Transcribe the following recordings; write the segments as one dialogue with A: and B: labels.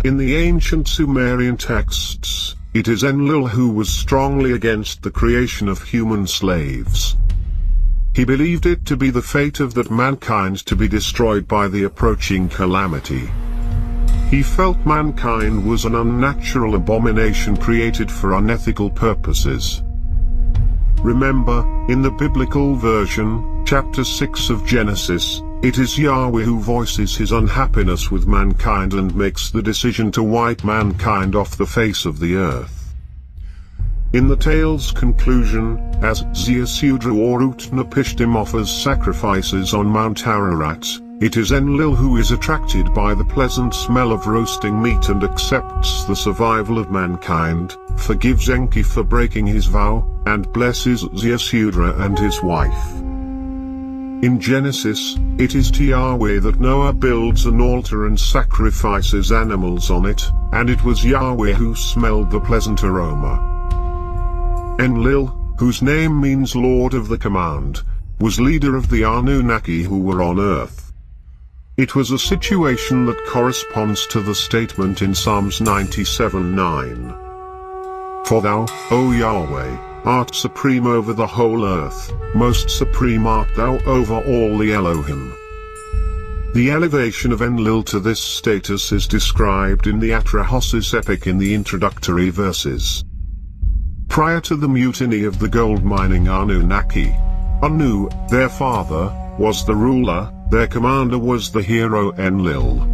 A: In the ancient Sumerian texts, it is Enlil who was strongly against the creation of human slaves. He believed it to be the fate of that mankind to be destroyed by the approaching calamity. He felt mankind was an unnatural abomination created for unethical purposes. Remember, in the biblical version, chapter 6 of Genesis, it is Yahweh who voices his unhappiness with mankind and makes the decision to wipe mankind off the face of the earth. In the tale's conclusion, as Ziasudra or Utnapishtim offers sacrifices on Mount Ararat, it is Enlil who is attracted by the pleasant smell of roasting meat and accepts the survival of mankind, forgives Enki for breaking his vow, and blesses Ziasudra and his wife. In Genesis, it is to Yahweh that Noah builds an altar and sacrifices animals on it, and it was Yahweh who smelled the pleasant aroma. Enlil, whose name means Lord of the Command, was leader of the Anunnaki who were on earth. It was a situation that corresponds to the statement in Psalms 97:9. For thou, O Yahweh, art supreme over the whole earth, most supreme art thou over all the Elohim. The elevation of Enlil to this status is described in the Atrahasis epic in the introductory verses. Prior to the mutiny of the gold-mining Anunnaki, Anu, their father, was the ruler, their commander was the hero Enlil.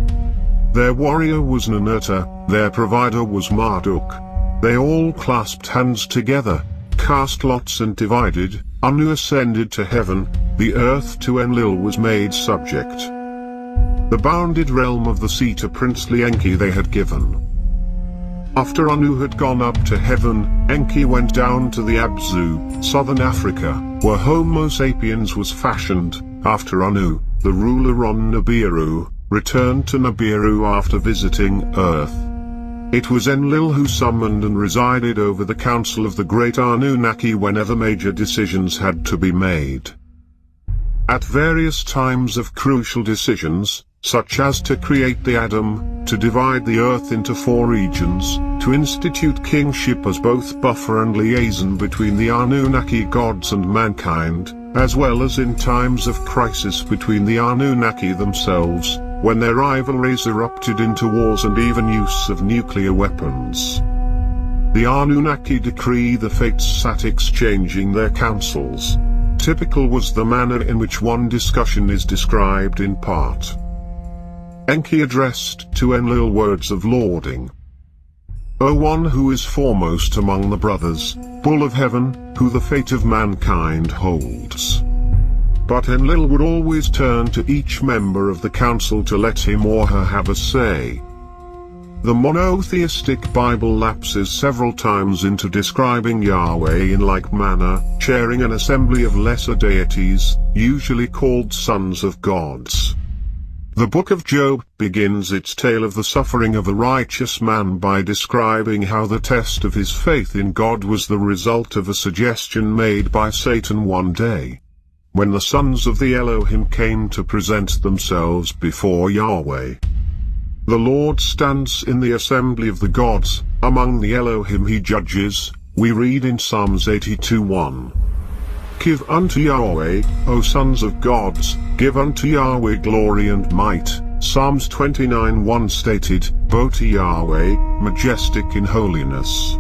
A: Their warrior was Ninurta, their provider was Marduk. They all clasped hands together, cast lots and divided. Anu ascended to heaven, the earth to Enlil was made subject. The bounded realm of the sea to princely Enki they had given. After Anu had gone up to heaven, Enki went down to the Abzu, southern Africa, where Homo sapiens was fashioned. After Anu, the ruler on Nibiru, returned to Nibiru after visiting Earth. It was Enlil who summoned and resided over the council of the great Anunnaki whenever major decisions had to be made. At various times of crucial decisions, such as to create the Adam, to divide the earth into 4 regions, to institute kingship as both buffer and liaison between the Anunnaki gods and mankind, as well as in times of crisis between the Anunnaki themselves, when their rivalries erupted into wars and even use of nuclear weapons. The Anunnaki decree the fates sat exchanging their counsels. Typical was the manner in which one discussion is described in part. Enki addressed to Enlil words of lauding. O one who is foremost among the brothers, bull of heaven, who the fate of mankind holds. But Enlil would always turn to each member of the council to let him or her have a say. The monotheistic Bible lapses several times into describing Yahweh in like manner, chairing an assembly of lesser deities, usually called sons of gods. The book of Job begins its tale of the suffering of a righteous man by describing how the test of his faith in God was the result of a suggestion made by Satan one day, when the sons of the Elohim came to present themselves before Yahweh. The Lord stands in the assembly of the gods, among the Elohim he judges, we read in Psalms 82:1. Give unto Yahweh, O sons of gods, give unto Yahweh glory and might. Psalms 29:1 stated, Bow to Yahweh, majestic in holiness.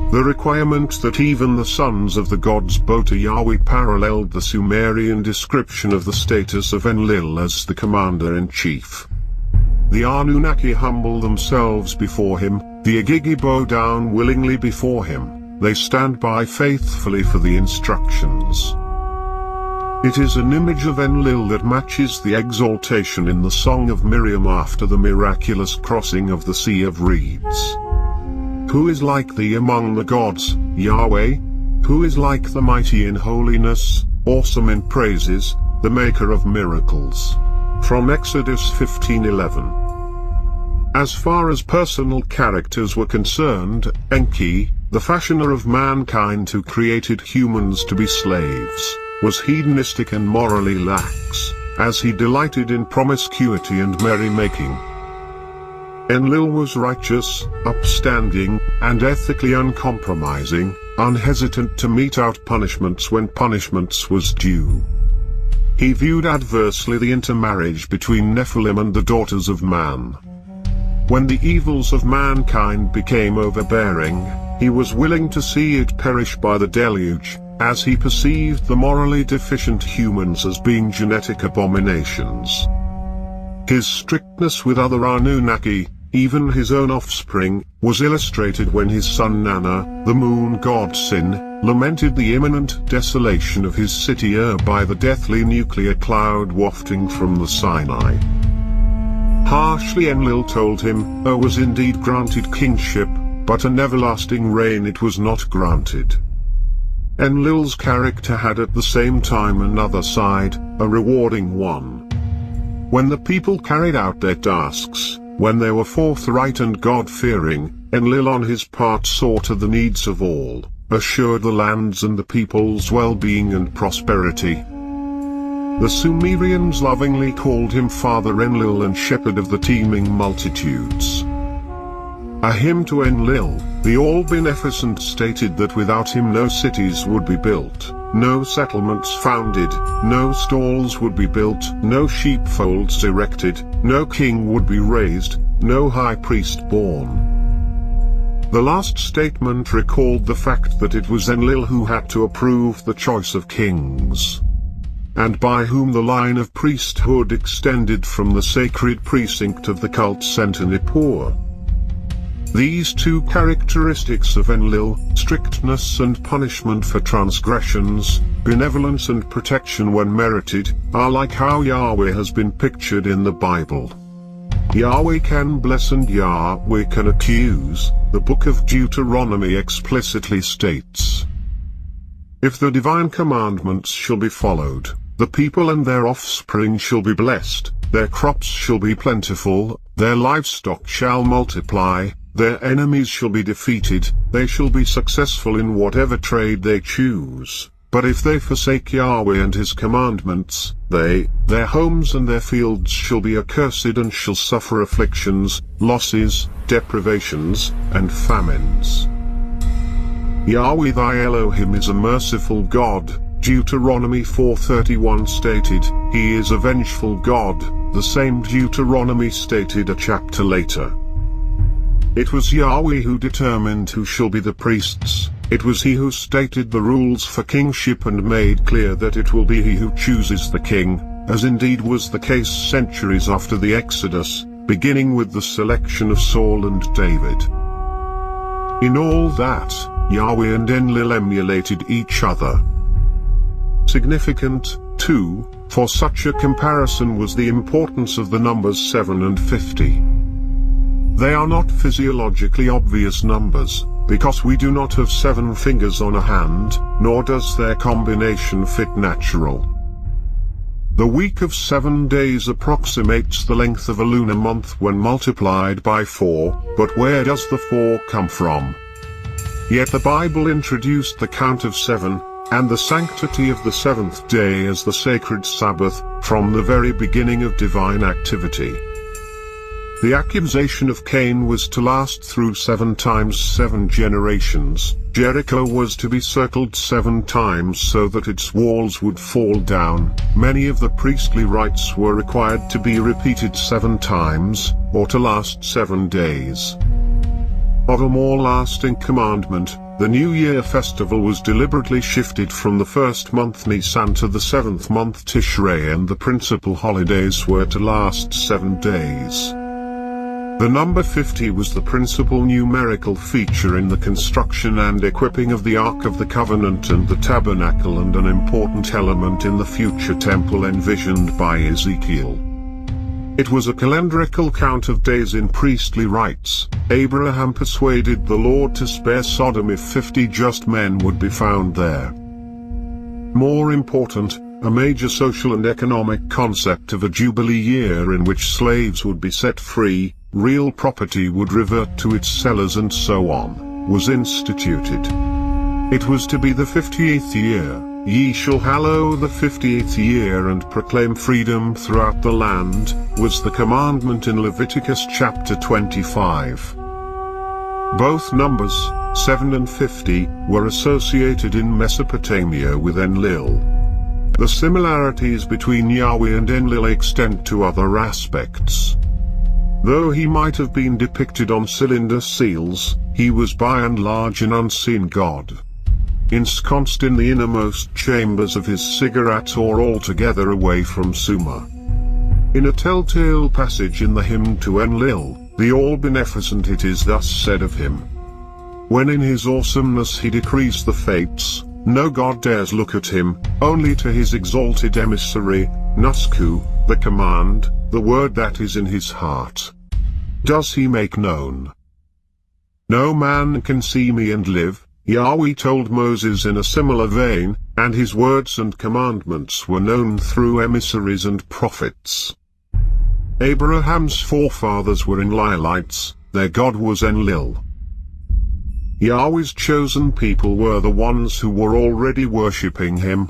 A: The requirement that even the sons of the gods bow to Yahweh paralleled the Sumerian description of the status of Enlil as the commander-in-chief. The Anunnaki humble themselves before him, the Agigi bow down willingly before him. They stand by faithfully for the instructions. It is an image of Enlil that matches the exaltation in the Song of Miriam after the miraculous crossing of the Sea of Reeds. Who is like thee among the gods, Yahweh? Who is like the mighty in holiness, awesome in praises, the maker of miracles? From Exodus 15:11. As far as personal characters were concerned, Enki, the fashioner of mankind who created humans to be slaves, was hedonistic and morally lax, as he delighted in promiscuity and merrymaking. Enlil was righteous, upstanding, and ethically uncompromising, unhesitant to mete out punishments when punishments was due. He viewed adversely the intermarriage between Nephilim and the daughters of man. When the evils of mankind became overbearing, he was willing to see it perish by the deluge, as he perceived the morally deficient humans as being genetic abominations. His strictness with other Anunnaki, even his own offspring, was illustrated when his son Nana, the moon god Sin, lamented the imminent desolation of his city Ur by the deathly nuclear cloud wafting from the Sinai. Harshly Enlil told him, Ur was indeed granted kingship, but an everlasting reign it was not granted. Enlil's character had at the same time another side, a rewarding one. When the people carried out their tasks, when they were forthright and God-fearing, Enlil on his part saw to the needs of all, assured the lands and the people's well-being and prosperity. The Sumerians lovingly called him Father Enlil and Shepherd of the teeming multitudes. A hymn to Enlil, the All-Beneficent, stated that without him no cities would be built, no settlements founded, no stalls would be built, no sheepfolds erected, no king would be raised, no high priest born. The last statement recalled the fact that it was Enlil who had to approve the choice of kings, and by whom the line of priesthood extended from the sacred precinct of the cult center Nippur. These two characteristics of Enlil, strictness and punishment for transgressions, benevolence and protection when merited, are like how Yahweh has been pictured in the Bible. Yahweh can bless and Yahweh can accuse, the book of Deuteronomy explicitly states. If the divine commandments shall be followed, the people and their offspring shall be blessed, their crops shall be plentiful, their livestock shall multiply, their enemies shall be defeated, they shall be successful in whatever trade they choose. But if they forsake Yahweh and his commandments, their homes and their fields shall be accursed and shall suffer afflictions, losses, deprivations, and famines. Yahweh thy Elohim is a merciful God, Deuteronomy 4:31 stated, he is a vengeful God, the same Deuteronomy stated a chapter later. It was Yahweh who determined who shall be the priests, it was he who stated the rules for kingship and made clear that it will be he who chooses the king, as indeed was the case centuries after the Exodus, beginning with the selection of Saul and David. In all that, Yahweh and Enlil emulated each other. Significant, too, for such a comparison was the importance of the numbers 7 and 50. They are not physiologically obvious numbers, because we do not have 7 fingers on a hand, nor does their combination fit natural. The week of 7 days approximates the length of a lunar month when multiplied by 4, but where does the 4 come from? Yet the Bible introduced the count of 7, and the sanctity of the 7th day as the sacred Sabbath, from the very beginning of divine activity. The accusation of Cain was to last through 7 times 7 generations. Jericho was to be circled 7 times so that its walls would fall down. Many of the priestly rites were required to be repeated 7 times, or to last 7 days. Of a more lasting commandment, the New Year festival was deliberately shifted from the first month Nisan to the 7th month Tishrei, and the principal holidays were to last 7 days. The number 50 was the principal numerical feature in the construction and equipping of the Ark of the Covenant and the Tabernacle, and an important element in the future temple envisioned by Ezekiel. It was a calendrical count of days in priestly rites. Abraham persuaded the Lord to spare Sodom if 50 just men would be found there. More important, a major social and economic concept of a jubilee year in which slaves would be set free, real property would revert to its sellers and so on, was instituted. It was to be the 50th year, "Ye shall hallow the 50th year and proclaim freedom throughout the land," was the commandment in Leviticus chapter 25. Both numbers, 7 and 50, were associated in Mesopotamia with Enlil. The similarities between Yahweh and Enlil extend to other aspects. Though he might have been depicted on cylinder seals, he was by and large an unseen god. Ensconced in the innermost chambers of his cigarette or altogether away from Suma. In a telltale passage in the hymn to Enlil, the all-beneficent, it is thus said of him: "When in his awesomeness he decrees the fates, no god dares look at him, only to his exalted emissary, Nusku, the command, the word that is in his heart, does he make known. No man can see me and live," Yahweh told Moses in a similar vein, and his words and commandments were known through emissaries and prophets. Abraham's forefathers were Enlilites, their god was Enlil. Yahweh's chosen people were the ones who were already worshipping him.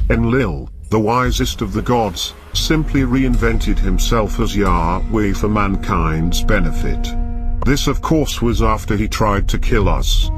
A: Enlil, the wisest of the gods, simply reinvented himself as Yahweh for mankind's benefit. This of course was after he tried to kill us.